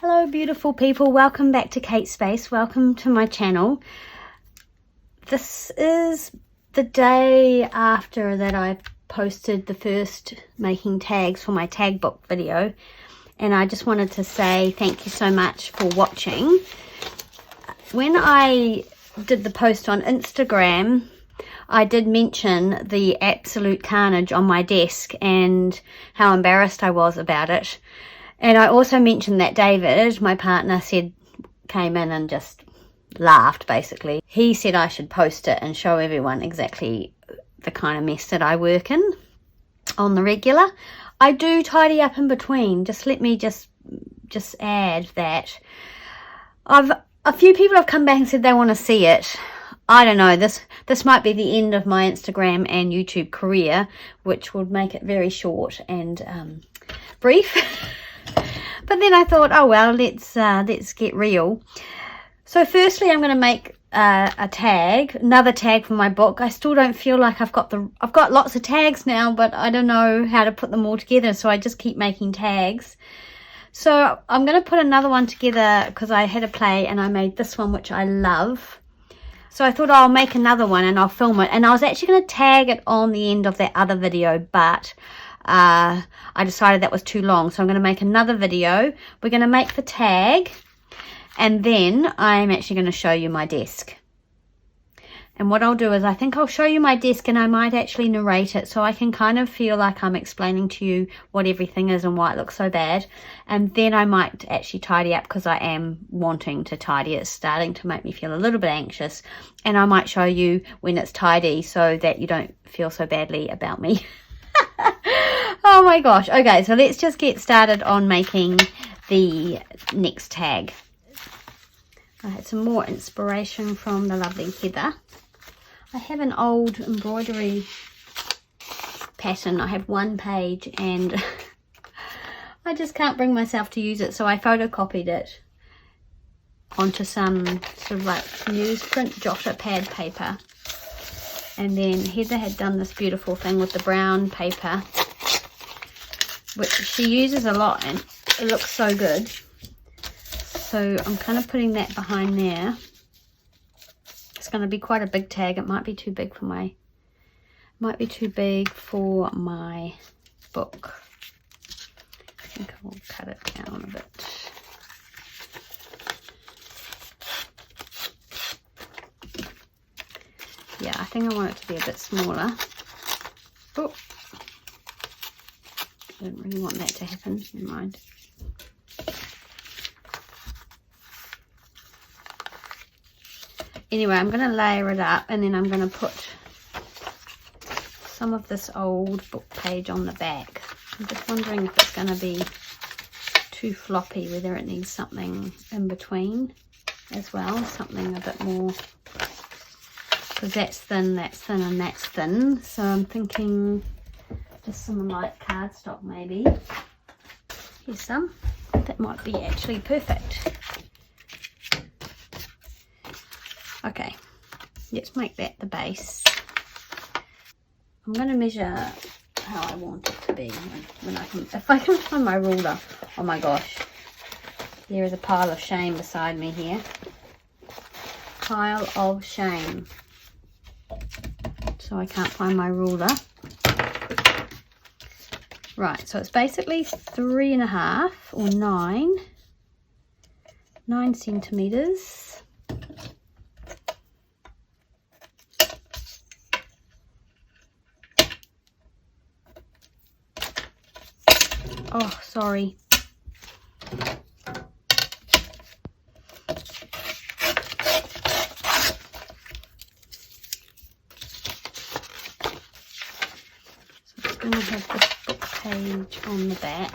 Hello beautiful people, welcome back to Kate Space, welcome to my channel. This is the day after that I posted the first making tags for my tag book video, and I just wanted to say thank you so much for watching. When I did the post on Instagram, I did mention the absolute carnage on my desk and how embarrassed I was about it. And I also mentioned that David, my partner, came in and just laughed, basically. He said I should post it and show everyone exactly the kind of mess that I work in on the regular. I do tidy up in between. Let me just add that a few people have come back and said they want to see it. I don't know, this might be the end of my Instagram and YouTube career, which would make it very short and brief. But then I thought, oh well, let's get real. So firstly, I'm going to make another tag for my book. I still don't feel like I've got lots of tags now, but I don't know how to put them all together, so I just keep making tags. So I'm going to put another one together because I had a play and I made this one, which I love. So I thought I'll make another one and I'll film it. And I was actually going to tag it on the end of that other video, but I decided that was too long. So I'm going to make another video. We're going to make the tag. And then I'm actually going to show you my desk. And what I'll do is I think I'll show you my desk and I might actually narrate it so I can kind of feel like I'm explaining to you what everything is and why it looks so bad. And then I might actually tidy up because I am wanting to tidy. It's starting to make me feel a little bit anxious. And I might show you when it's tidy so that you don't feel so badly about me. Oh my gosh. Okay, so let's just get started on making the next tag. I had some more inspiration from the lovely Heather. I have an old embroidery pattern. I have one page and I just can't bring myself to use it, so I photocopied it onto some sort of like newsprint jotter pad paper. And then Heather had done this beautiful thing with the brown paper, which she uses a lot and it looks so good. So I'm kind of putting that behind there. It's going to be quite a big tag. It might be too big for my book. I think I will cut it down a bit. Yeah, I think I want it to be a bit smaller. Oh, I don't really want that to happen. Never mind. Anyway, I'm going to layer it up and then I'm going to put some of this old book page on the back. I'm just wondering if it's going to be too floppy, whether it needs something in between as well, something a bit more, because that's thin, and that's thin. So I'm thinking just some light cardstock maybe. Here's some. That might be actually perfect. Okay, let's make that the base. I'm going to measure how I want it to be if I can find my ruler. Oh my gosh, there is a pile of shame beside me here. Pile of shame. So I can't find my ruler. Right, so it's basically 3.5 or 9 centimeters. Oh, sorry. So it's going to have this book page on the back.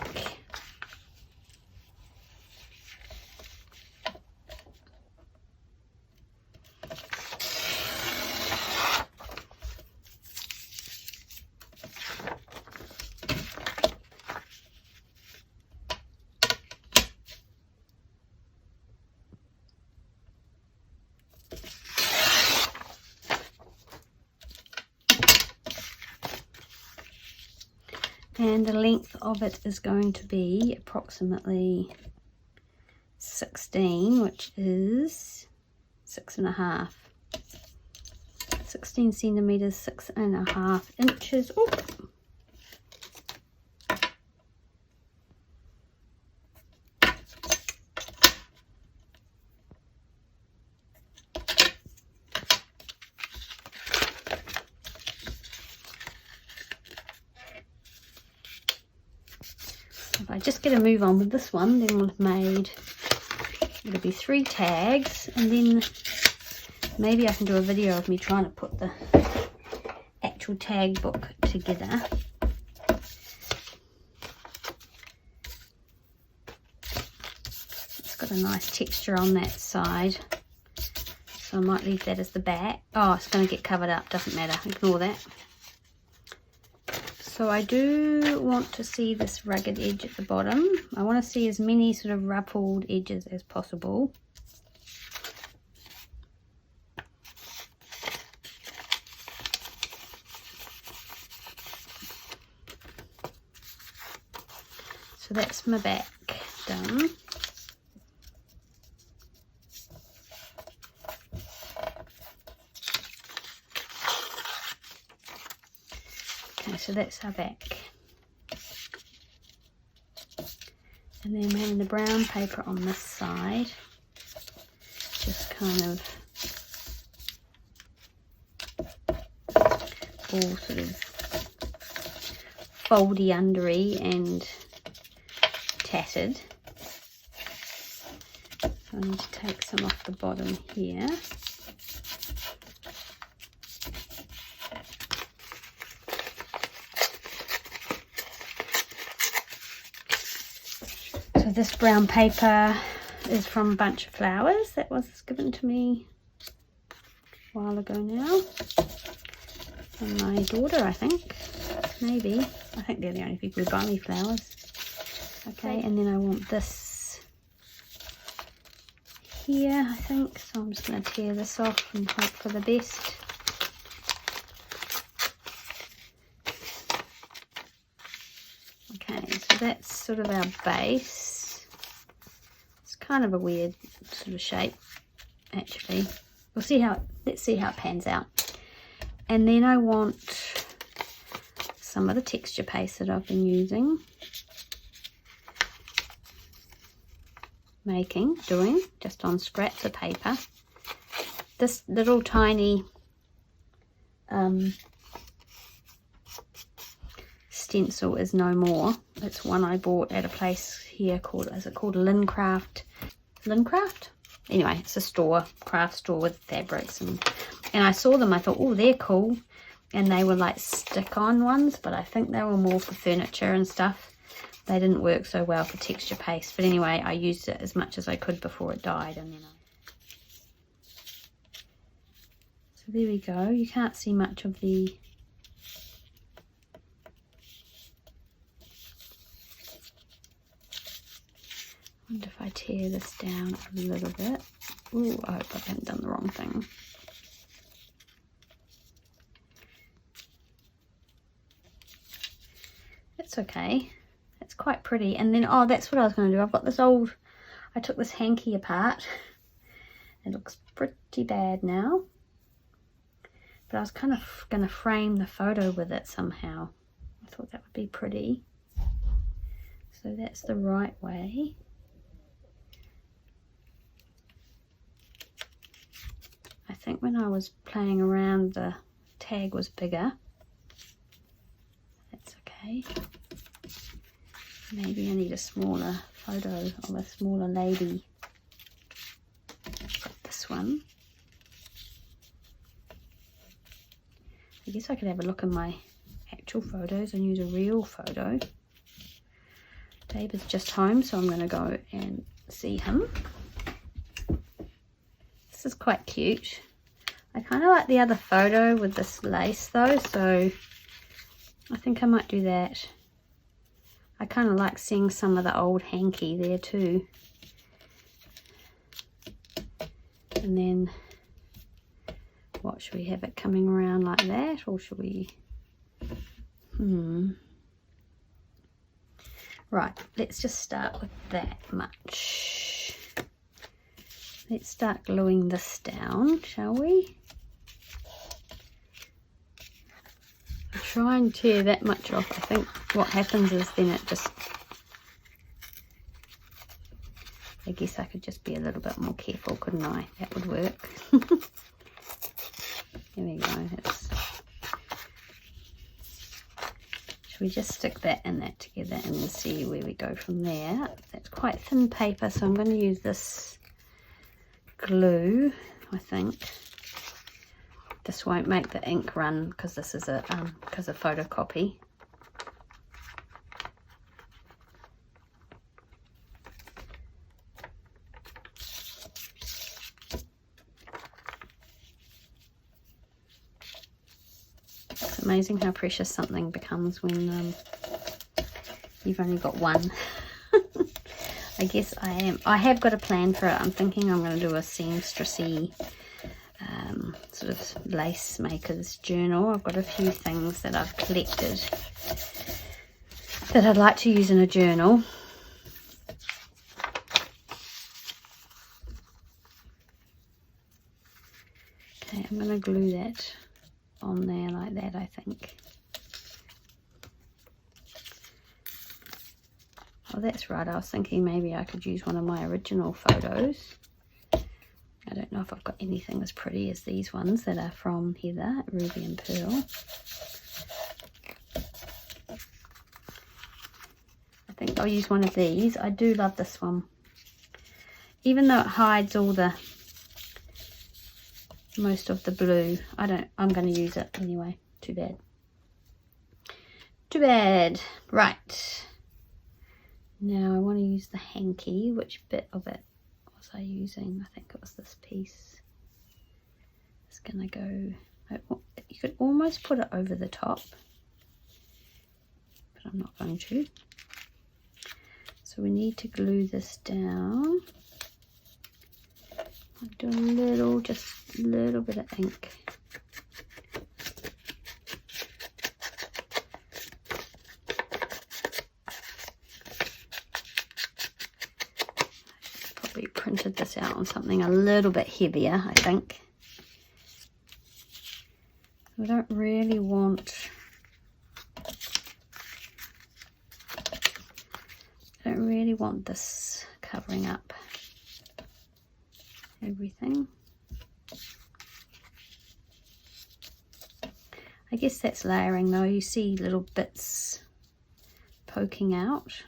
And the length of it is going to be approximately 16, which is 6.5. 16 centimeters, 6.5 inches. Ooh. If I just get a move on with this one, then we'll have made, it'll be 3 tags, and then maybe I can do a video of me trying to put the actual tag book together. It's got a nice texture on that side, so I might leave that as the back. Oh, it's going to get covered up, doesn't matter, ignore that. So I do want to see this rugged edge at the bottom. I want to see as many sort of ruffled edges as possible. So that's my back done. Okay, so that's our back. And then having the brown paper on this side, just kind of all sort of foldy undery and tattered. So I need to take some off the bottom here. So this brown paper is from Bunch of Flowers. That was given to me a while ago now. From my daughter, I think. Maybe. I think they're the only people who buy me flowers. Okay, and then I want this here, I think. So I'm just going to tear this off and hope for the best. Okay, so that's sort of our base. It's kind of a weird sort of shape, actually. We'll see how, let's see how it pans out. And then I want some of the texture paste that I've been using. Doing just on scraps of paper. This little tiny stencil is no more. It's one I bought at a place here called, is it called Lincraft? Lincraft? Anyway, it's a store, craft store with fabrics, and I saw them. I thought, oh, they're cool, and they were like stick-on ones, but I think they were more for furniture and stuff. They didn't work so well for texture paste, but anyway, I used it as much as I could before it died, and then so there we go. You can't see much of the I wonder if I tear this down a little bit. Ooh, I hope I haven't done the wrong thing. It's okay. It's quite pretty. And then, oh, that's what I was going to do. I've got this old, I took this hanky apart. It looks pretty bad now. But I was kind of going to frame the photo with it somehow. I thought that would be pretty. So that's the right way. I think when I was playing around, the tag was bigger. That's okay. Maybe I need a smaller photo of a smaller lady. Got this one. I guess I could have a look in my actual photos and use a real photo. David's just home, so I'm going to go and see him. This is quite cute. I kind of like the other photo with this lace though, so I think I might do that. I kind of like seeing some of the old hanky there too. And then, what, should we have it coming around like that, or should we? Right, let's just start with that much. let's start gluing this down, shall we? Try and tear that much off. I think what happens is then it just, I guess I could just be a little bit more careful, couldn't I? That would work. There we go. Should we just stick that and that together and then see where we go from there? That's quite thin paper, so I'm going to use this glue, I think. This won't make the ink run because this is a photocopy. It's amazing how precious something becomes when you've only got one. I guess I have got a plan for it. I'm thinking I'm going to do a seamstressy sort of lace maker's journal. I've got a few things that I've collected that I'd like to use in a journal. Okay, I'm going to glue that on there like that, I think. Oh, that's right, I was thinking maybe I could use one of my original photos. I don't know if I've got anything as pretty as these ones that are from Heather, Ruby and Pearl. I think I'll use one of these. I do love this one. Even though it hides all the, most of the blue, I'm going to use it anyway. Too bad. Too bad. Right. Now I want to use the hanky. Which bit of it was I using? I think it was this piece. It's gonna go, you could almost put it over the top, but I'm not going to. So we need to glue this down. I'll do a little, just a little bit of ink. Printed this out on something a little bit heavier, I think. I don't really want this covering up everything. I guess that's layering though. You see little bits poking out.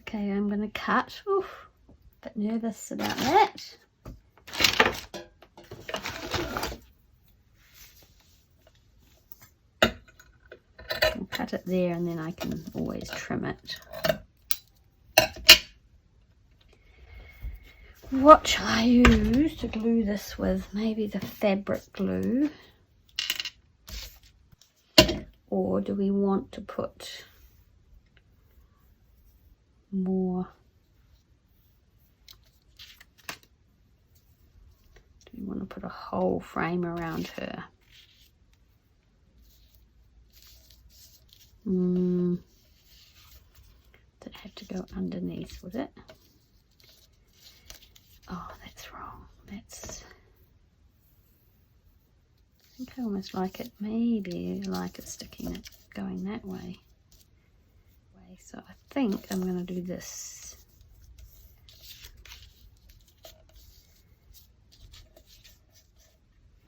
Okay, I'm going to cut. Oof, a bit nervous about that. I'll cut it there and then I can always trim it. What shall I use to glue this with? Maybe the fabric glue. Or do we want to put more? Do we want to put a whole frame around her? Does it have to go underneath, would it? Oh, that's wrong. That's, I think I almost like it, maybe like it sticking it, going that way. So I think I'm going to do this.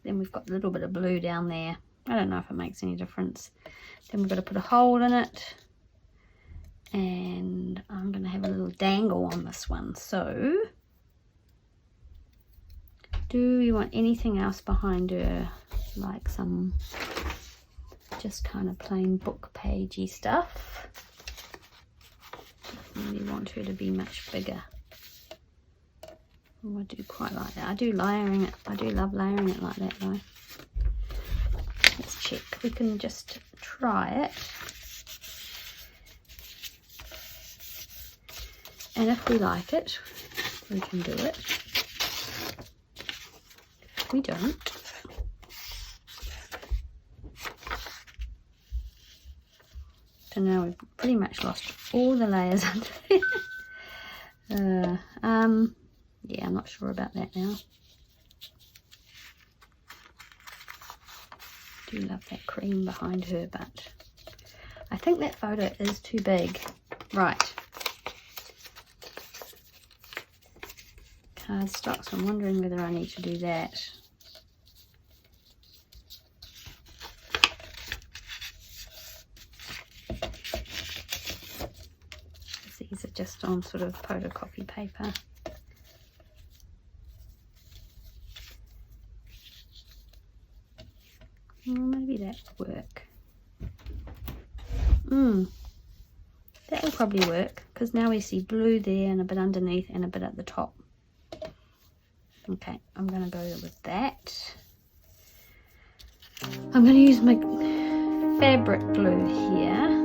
Then we've got a little bit of blue down there. I don't know if it makes any difference. Then we've got to put a hole in it. And I'm going to have a little dangle on this one. So, do you want anything else behind her? Like some just kind of plain book pagey stuff? Really want her to be much bigger. Oh, I do quite like that. I do layering it. I do love layering it like that though. Let's check. We can just try it. And if we like it, we can do it. If we don't, so now we've pretty much lost all the layers under there. Yeah, I'm not sure about that now. Do love that cream behind her, but I think that photo is too big. Right. Cardstock, so I'm wondering whether I need to do that. These are just on sort of photocopy paper. Maybe that will work. That will probably work, because now we see blue there and a bit underneath and a bit at the top. Okay, I'm going to go with that. I'm going to use my fabric glue here.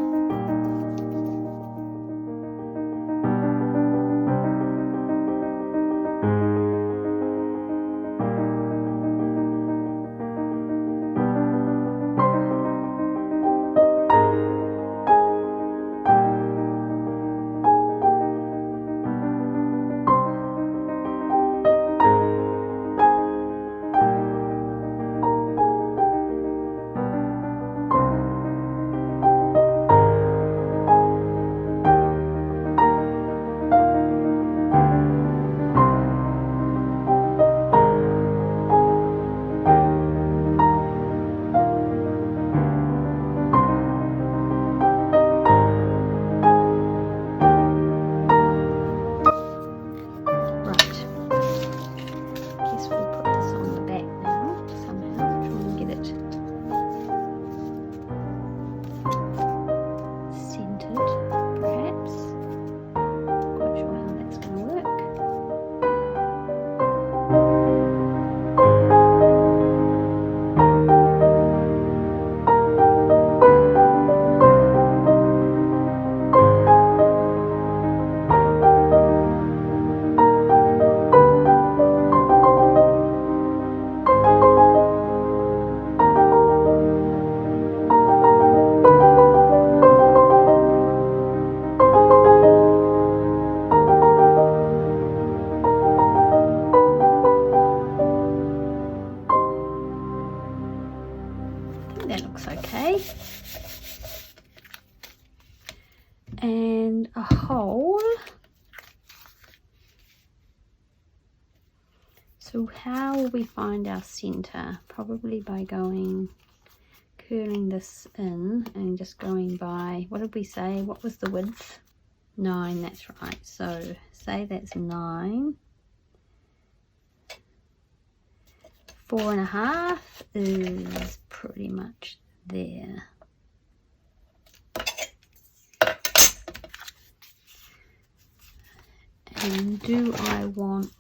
That looks okay. And a hole. So how will we find our center? Probably by curling this in and just going by, what did we say? What was the width? 9, that's right. So say that's 9. 4.5 is pretty much there. And do I want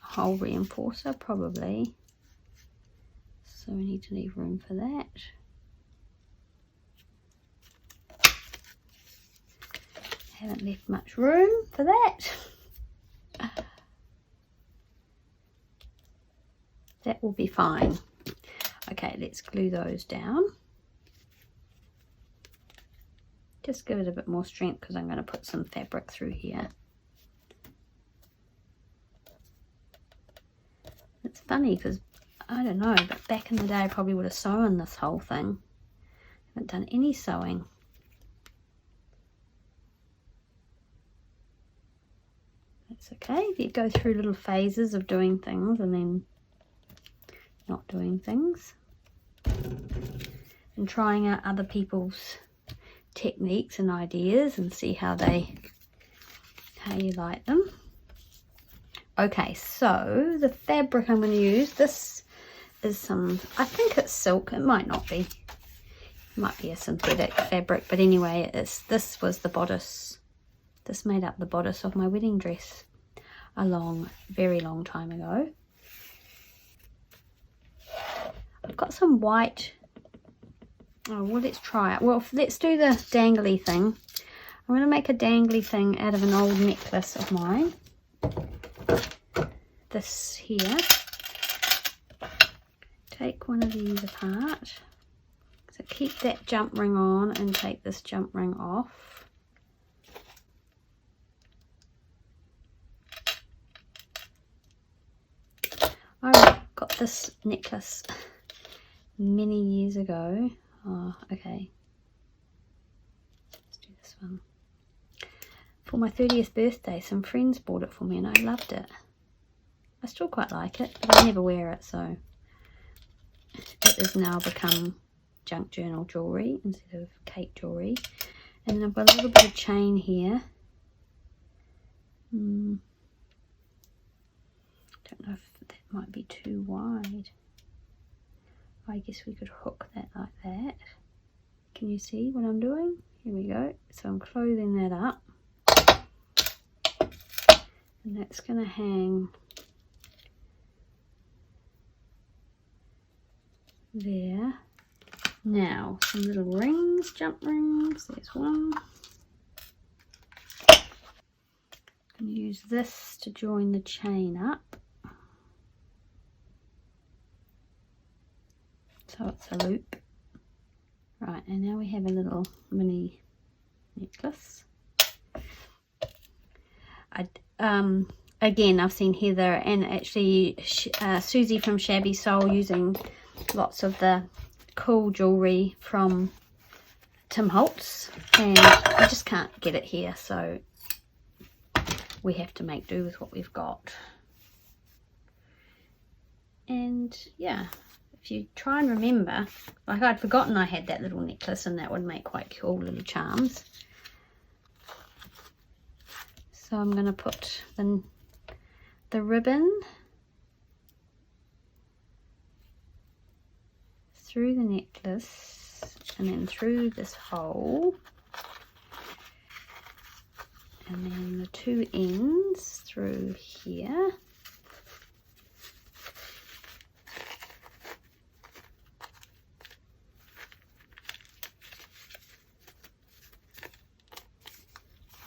a hole reinforcer? Probably. So we need to leave room for that. Haven't left much room for that. That will be fine. Okay, let's glue those down. Just give it a bit more strength because I'm going to put some fabric through here. It's funny because, I don't know, but back in the day I probably would have sewn this whole thing. Haven't done any sewing. That's okay. You go through little phases of doing things and then not doing things. And trying out other people's techniques and ideas and see how you like them. Okay, so the fabric I'm going to use, this is some, I think it's silk, it might not be. It might be a synthetic fabric, but anyway, this was the bodice. This made up the bodice of my wedding dress a very long time ago. I've got some white. Oh, well, let's try it. Well, let's do the dangly thing. I'm going to make a dangly thing out of an old necklace of mine. This here. Take one of these apart. So keep that jump ring on and take this jump ring off. this necklace many years ago. Oh, okay. Let's do this one. For my 30th birthday, some friends bought it for me and I loved it. I still quite like it, but I never wear it, so it has now become junk journal jewellery instead of cake jewellery. And then I've got a little bit of chain here. Don't know if that might be too wide. I guess we could hook that like that. Can you see what I'm doing? Here we go. So I'm closing that up. And that's going to hang there. Now, some little rings, jump rings. There's one. I'm going to use this to join the chain up. So it's a loop. Right, and now we have a little mini necklace. Again, I've seen Heather and actually Susie from Shabby Soul using lots of the cool jewellery from Tim Holtz, and I just can't get it here, so we have to make do with what we've got. And yeah, if you try and remember, like I'd forgotten I had that little necklace, and that would make quite cool little charms. So I'm going to put the ribbon through the necklace and then through this hole, and then the two ends through here.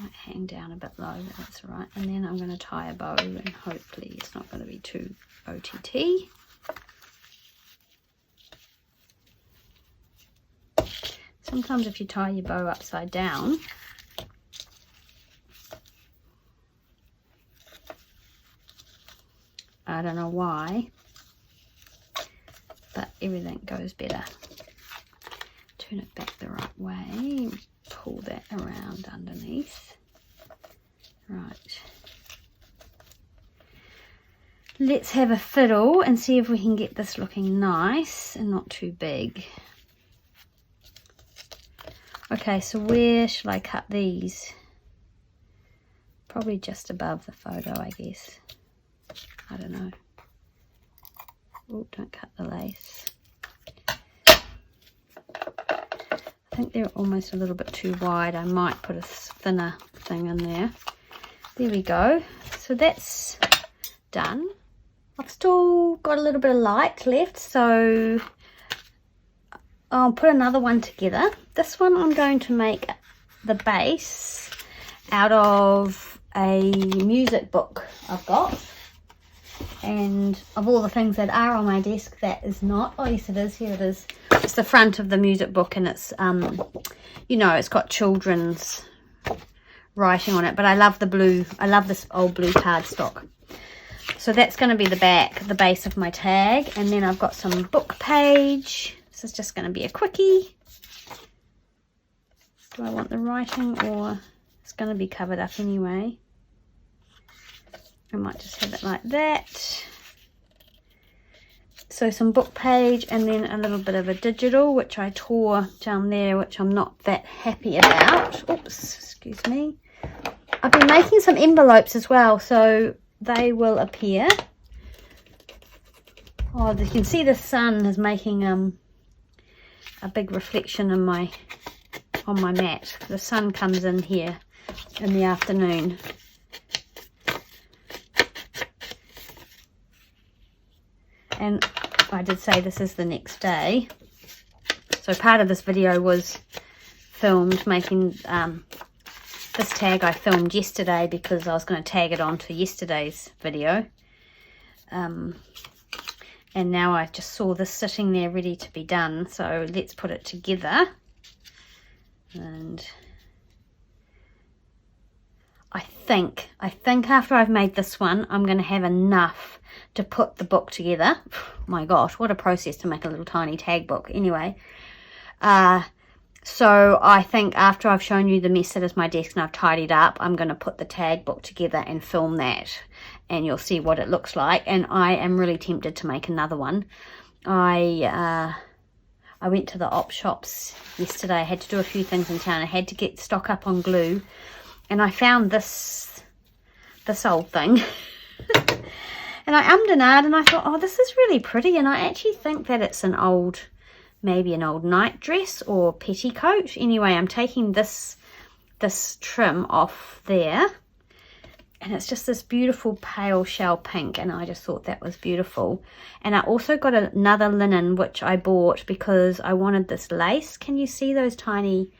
Might hang down a bit low, but that's all right. And then I'm going to tie a bow, and hopefully it's not going to be too OTT. Sometimes if you tie your bow upside down, I don't know why, but everything goes better. Turn it back the right way, pull that around underneath. Right. Let's have a fiddle and see if we can get this looking nice and not too big. Okay, so where should I cut these? Probably just above the photo, I guess. I don't know. Oh, don't cut the lace. I think they're almost a little bit too wide. I might put a thinner thing in there. There we go. So that's done. I've still got a little bit of light left, so I'll put another one together. This one I'm going to make the base out of a music book I've got. And of all the things that are on my desk, that is not. Oh yes, it is. Here it is. It's the front of the music book, and it's you know, it's got children's writing on it, but I love the blue. I love this old blue cardstock. So that's going to be the back, the base of my tag. And then I've got some book page. This is just going to be a quickie. Do I want the writing, or it's going to be covered up anyway? I might just have it like that. So some book page, and then a little bit of a digital, which I tore down there, which I'm not that happy about. Oops, excuse me. I've been making some envelopes as well, so they will appear. Oh, you can see the sun is making a big reflection in on my mat. The sun comes in here in the afternoon. And I did say this is the next day. So part of this video was filmed making this tag. I filmed yesterday because I was going to tag it onto yesterday's video. And now I just saw this sitting there ready to be done. So let's put it together. And I think after I've made this one, I'm going to have enough to put the book together. My gosh, what a process to make a little tiny tag book. Anyway, so I think after I've shown you the mess that is my desk and I've tidied up, I'm going to put the tag book together and film that, and you'll see what it looks like. And I am really tempted to make another one. I went to the op shops yesterday. I had to do a few things in town. I had to get stock up on glue, and I found this old thing. And I ummed and ahed, and I thought, oh, this is really pretty. And I actually think that it's maybe an old night dress or petticoat. Anyway, I'm taking this trim off there, and it's just this beautiful pale shell pink, and I just thought that was beautiful. And I also got another linen which I bought because I wanted this lace. Can you see those tiny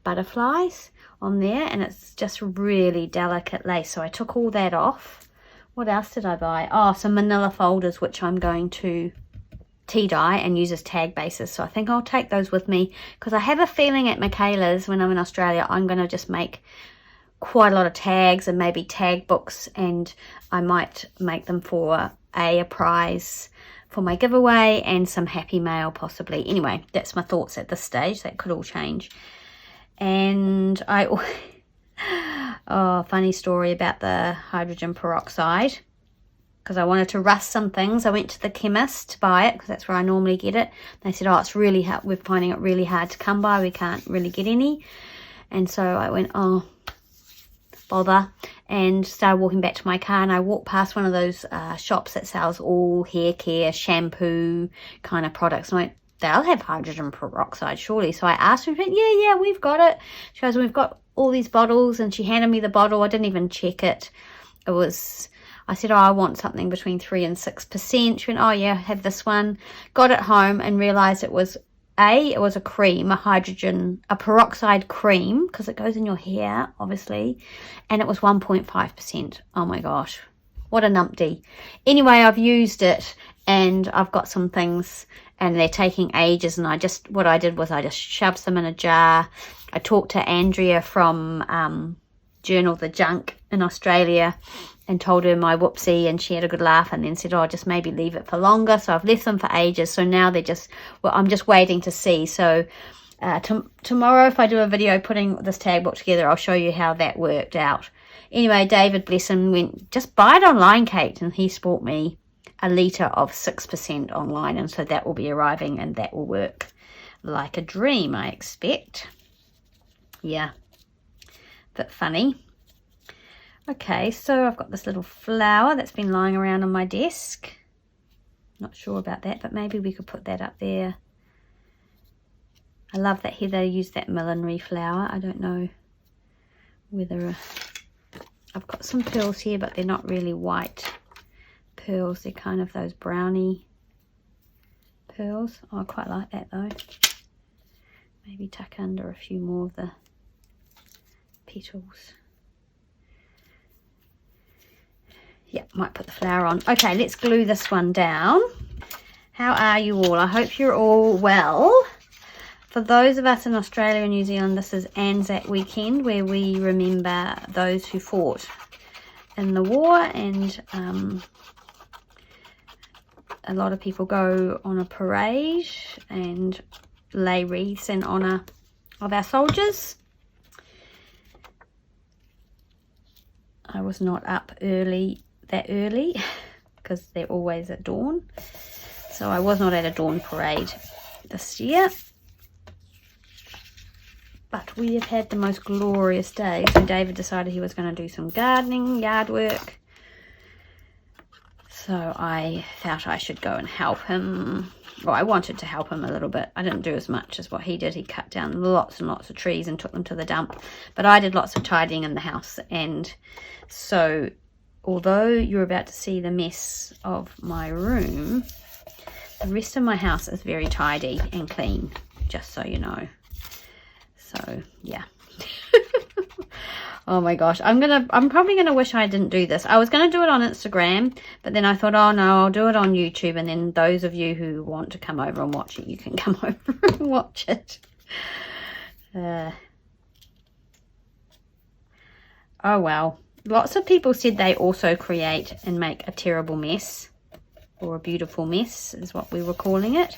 butterflies on there? And it's just really delicate lace, so I took all that off. What else did I buy? Oh, some manila folders which I'm going to tea dye and use as tag bases, so I think I'll take those with me, because I have a feeling at Michaela's when I'm in Australia I'm going to just make quite a lot of tags and maybe tag books, and I might make them for a prize for my giveaway and some happy mail possibly. Anyway, that's my thoughts at this stage. That could all change. And oh, funny story about the hydrogen peroxide, because I wanted to rust some things. I went to the chemist to buy it because that's where I normally get it. They said, oh, it's really hard. We're finding it really hard to come by. We can't really get any. And so I went, oh, bother, and started walking back to my car, and I walked past one of those shops that sells all hair care, shampoo kind of products, and I went, they'll have hydrogen peroxide surely. So I asked her, yeah, we've got it. She goes, we've got all these bottles, and she handed me the bottle. I didn't even check it. I said, oh, I want something between 3 and 6%. She went, oh yeah, have this one. Got it home and realized it was a cream, a peroxide cream, because it goes in your hair, obviously, and it was 1.5%. Oh my gosh, what a numpty. Anyway, I've used it, and I've got some things, and they're taking ages, and what I did was I just shoved them in a jar. I talked to Andrea from Journal the Junk in Australia, and told her my whoopsie, and she had a good laugh, and then said, oh, just maybe leave it for longer. So I've left them for ages, so now I'm just waiting to see. So tomorrow, if I do a video putting this tag book together, I'll show you how that worked out. Anyway, David, bless him, went, just buy it online, Kate, and he bought me a litre of 6% online, and so that will be arriving, and that will work like a dream, I expect. Yeah, bit funny. Okay, so I've got this little flower that's been lying around on my desk. Not sure about that, but maybe we could put that up there. I love that Heather used that millinery flower. I don't know whether... I've got some pearls here, but they're not really white pearls. They're kind of those browny pearls. Oh, I quite like that though. Maybe tuck under a few more of the petals. Yeah, might put the flower on. Okay, let's glue this one down. How are you all? I hope you're all well. For those of us in Australia and New Zealand, this is Anzac weekend, where we remember those who fought in the war, and a lot of people go on a parade and lay wreaths in honour of our soldiers. I was not up that early because they're always at dawn, so I was not at a dawn parade this year, but we have had the most glorious day. So David decided he was going to do some gardening, yard work, so I felt I should go and help him. Well, I wanted to help him a little bit. I didn't do as much as what he did. He cut down lots and lots of trees and took them to the dump, but I did lots of tidying in the house. And so although you're about to see the mess of my room, the rest of my house is very tidy and clean, just so you know. So yeah. Oh my gosh, I'm probably gonna wish I didn't do this. I was gonna do it on Instagram, but then I thought, oh no, I'll do it on YouTube, and then those of you who want to come over and watch it, you can come over and watch it. Oh well, Lots of people said they also create and make a terrible mess, or a beautiful mess is what we were calling it.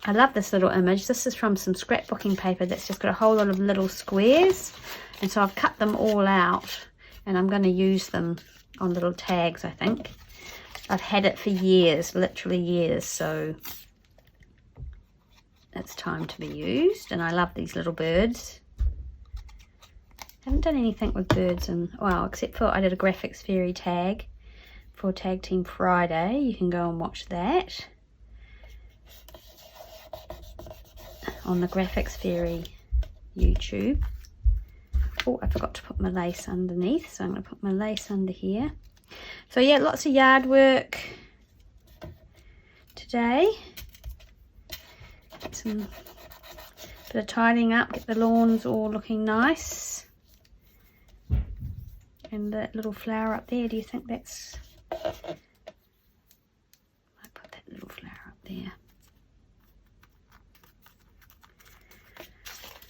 I love this little image. This is from some scrapbooking paper that's just got a whole lot of little squares, and so I've cut them all out and I'm going to use them on little tags. I think I've had it for years, literally years, so it's time to be used. And I love these little birds. Haven't done anything with birds well, except for I did a graphics fairy tag for Tag Team Friday. You can go and watch that on the Graphics Fairy YouTube. Oh, I forgot to put my lace underneath, so I'm going to put my lace under here. So yeah, lots of yard work today. Get some bit of tidying up, get the lawns all looking nice. And that little flower up there, do you think that's... I put that little flower up there.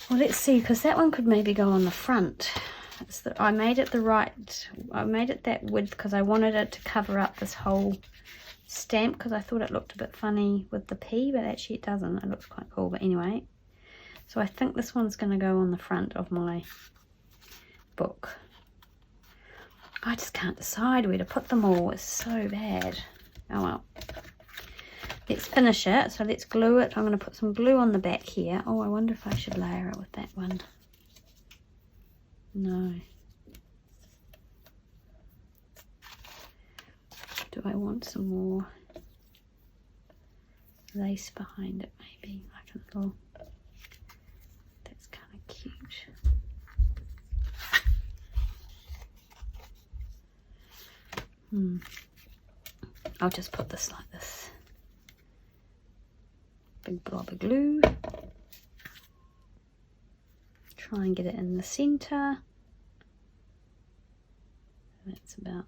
Well, let's see, because that one could maybe go on the front. I made it that width because I wanted it to cover up this whole stamp, because I thought it looked a bit funny with the P, but actually it doesn't. It looks quite cool, but anyway. So I think this one's going to go on the front of my book. I just can't decide where to put them all. It's so bad. Oh well. Let's finish it. So let's glue it. I'm going to put some glue on the back here. Oh, I wonder if I should layer it with that one. No. Do I want some more lace behind it maybe? Like a little... That's kind of cute. I'll just put this like this. Big blob of glue. Try and get it in the center. That's about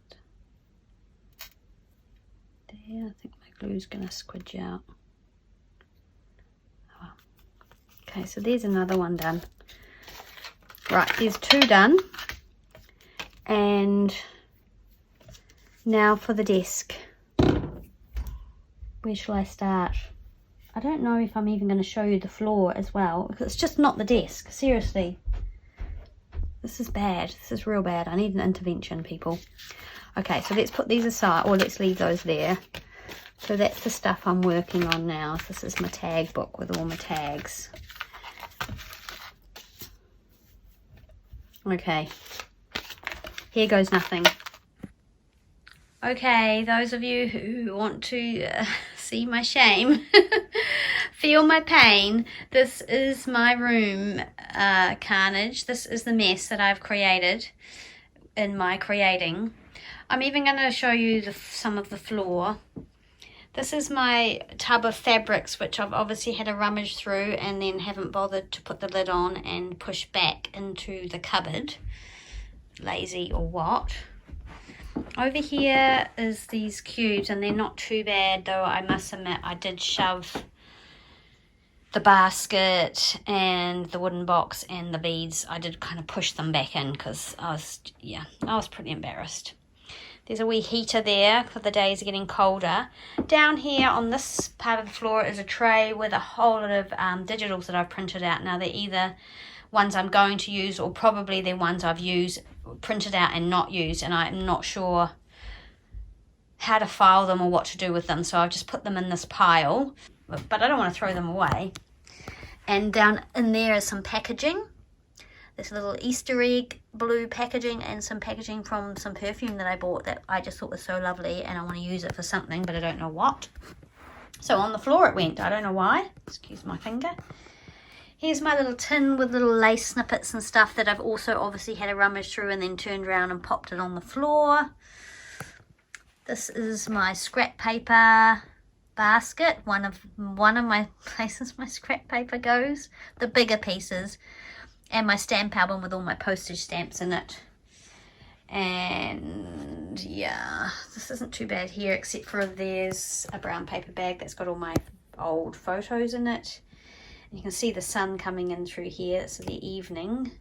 there. I think my glue's going to squidge out. Oh well. Okay, so there's another one done. Right, there's two done. And now for the desk. Where shall I start? I don't know if I'm even going to show you the floor as well, because it's just not the desk. Seriously. This is bad. This is real bad. I need an intervention, people. Okay, so let's put these aside, or let's leave those there. So that's the stuff I'm working on now. This is my tag book with all my tags. Okay. Here goes nothing. Okay, those of you who want to see my shame, feel my pain, this is my room, Carnage. This is the mess that I've created in my creating. I'm even going to show you some of the floor. This is my tub of fabrics, which I've obviously had a rummage through and then haven't bothered to put the lid on and push back into the cupboard. Lazy or what? Over here is these cubes, and they're not too bad, though I must admit I did shove the basket and the wooden box and the beads. I did kind of push them back in because I was pretty embarrassed. There's a wee heater there for the days getting colder. Down here on this part of the floor is a tray with a whole lot of digitals that I've printed out. Now they're either ones I'm going to use, or probably they're ones I've used, printed out and not used, and I'm not sure how to file them or what to do with them, so I've just put them in this pile, but I don't want to throw them away. And down in there is some packaging. This little Easter egg blue packaging and some packaging from some perfume that I bought that I just thought was so lovely, and I want to use it for something, but I don't know what. So on the floor it went. I don't know why. Excuse my finger. Here's my little tin with little lace snippets and stuff that I've also obviously had a rummage through and then turned around and popped it on the floor. This is my scrap paper basket. One of my places my scrap paper goes. The bigger pieces. And my stamp album with all my postage stamps in it. And yeah, this isn't too bad here, except for there's a brown paper bag that's got all my old photos in it. You can see the sun coming in through here. It's the evening.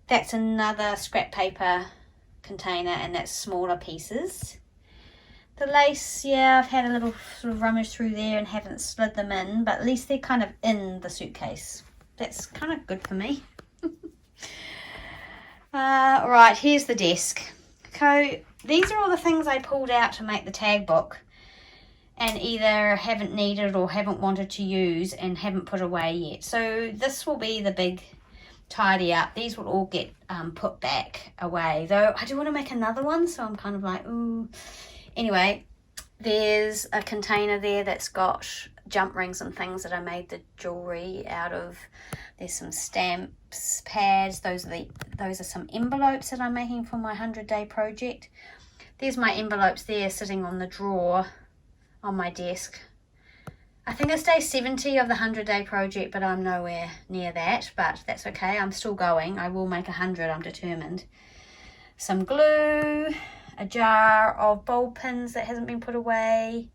That's another scrap paper container, and that's smaller pieces. The lace, yeah, I've had a little sort of rummage through there and haven't slid them in, but at least they're kind of in the suitcase. That's kind of good for me. Right, here's the desk. So these are all the things I pulled out to make the tag book and either haven't needed or haven't wanted to use and haven't put away yet. So this will be the big tidy up. These will all get put back away, though I do want to make another one, so I'm kind of like, ooh. Anyway, there's a container there that's got jump rings and things that I made the jewelry out of. There's some stamps, pads. Those are some envelopes that I'm making for my 100-day project. There's my envelopes there sitting on the drawer on my desk. I think it's day 70 of the 100-day project, but I'm nowhere near that, but that's okay. I'm still going. I will make 100, I'm determined. Some glue, a jar of bulb pins that hasn't been put away,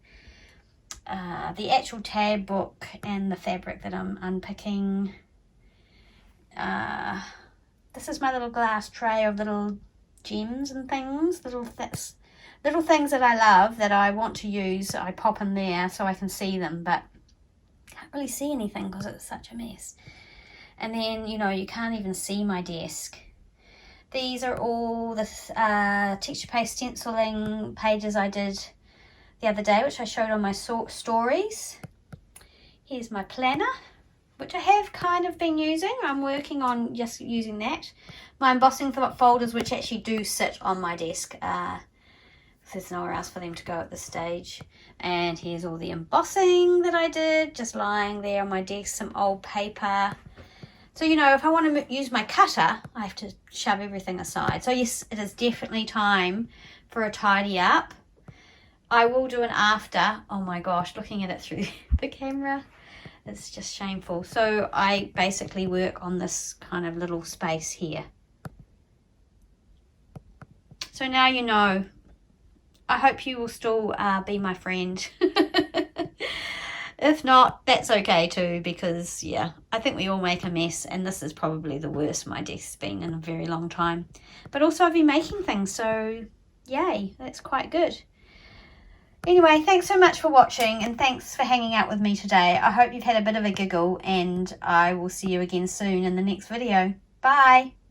the actual tab book and the fabric that I'm unpicking. This is my little glass tray of little gems and things, little things that I love that I want to use. I pop in there so I can see them, but I can't really see anything because it's such a mess. And then, you know, you can't even see my desk. These are all the texture paste stenciling pages I did the other day, which I showed on my stories. Here's my planner, which I have kind of been using. I'm working on just using that. My embossing folders, which actually do sit on my desk. There's nowhere else for them to go at this stage. And here's all the embossing that I did, just lying there on my desk, some old paper. So, you know, if I want to use my cutter, I have to shove everything aside. So, yes, it is definitely time for a tidy up. I will do an after. Oh, my gosh, looking at it through the camera, it's just shameful. So, I basically work on this kind of little space here. So, now you know. I hope you will still be my friend. If not, that's okay too, because yeah, I think we all make a mess, and this is probably the worst my desk's been in a very long time. But also I've been making things, so yay, that's quite good. Anyway, thanks so much for watching, and thanks for hanging out with me today. I hope you've had a bit of a giggle, and I will see you again soon in the next video. Bye!